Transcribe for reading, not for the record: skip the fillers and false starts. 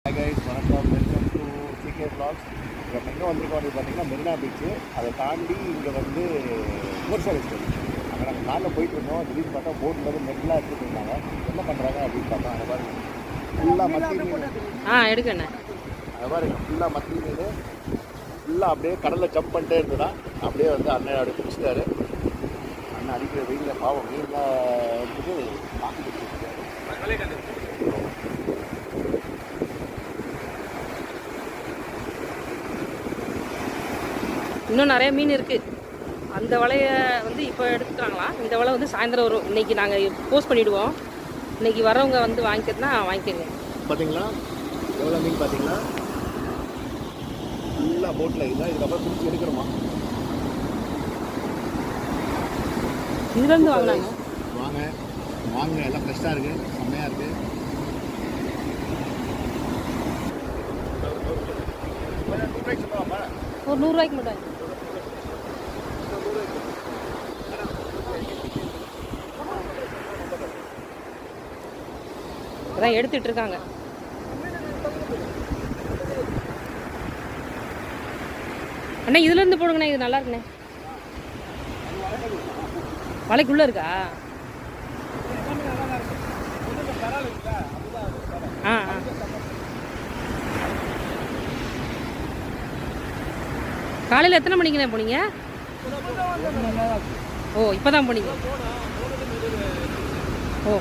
Hi guys, வணக்கம். Welcome to சிகே vlogs. நம்ம எங்கே வந்திருக்கோம் அப்படின்னு பார்த்தீங்கன்னா மெரினா பீச்சு. அதை தாண்டி இங்கே வந்து கோர்சாலை ஸ்டோரி. அங்கே நாங்கள் காரில் போயிட்டு இருந்தோம். திடீர்னு பார்த்தா போட்டில் வந்து நெட்லாம் எடுத்துகிட்டு இருந்தாங்க. என்ன பண்ணுறாங்க அப்படின்னு பார்த்தா அந்த மாதிரி ஃபுல்லாக மத்தி மீன் எடுக்கண்ணே அது மாதிரி ஃபுல்லாக மத்தி மீன் ஃபுல்லாக அப்படியே கடலில் ஜம்ப் பண்ணிட்டே இருந்ததா. அப்படியே வந்து அண்ணன் அப்படியே பிடிச்சிட்டாரு. அண்ணன் அடிக்கிற வெயிலில் பாவம் மீன்லாம் வந்துட்டு தாக்கி பிடிச்சிருக்காரு. இன்னும் நிறைய மீன் இருக்குது. அந்த வலையை வந்து இப்போ எடுத்துட்டாங்களா? இந்த வலை வந்து சாயந்தரம் வரும். இன்றைக்கி நாங்கள் போஸ்ட் பண்ணிவிடுவோம். இன்றைக்கி வரவங்க வந்து வாங்கிக்கிறதுனா வாங்கிக்கோங்க. பார்த்தீங்களா எவ்வளோ மீன் பார்த்தீங்களா? ஃபுல்லாக போட்டில் இல்லை. இதுக்கப்புறம் பிடிச்சி எடுக்கிறோமா? இதுலேருந்து வாங்கினாங்க. வாங்க வாங்க, எல்லாம் ஃப்ரெஷ்ஷாக இருக்குது, செம்மையாக இருக்குது. ஒரு 100 ரூபாய்க்கு மட்டும். அதான் எடுத்துட்டு இருக்காங்க. அண்ணா இதுல இருந்து போடுங்கண்ணே, இது நல்லா இருக்குண்ணே. வலைக்குள்ள இருக்கா? ஆ ஆ. காலையில் எத்தனை மணிக்குண்ணே போனீங்க? ஓ, இப்போ தான் போனீங்க. ஓ,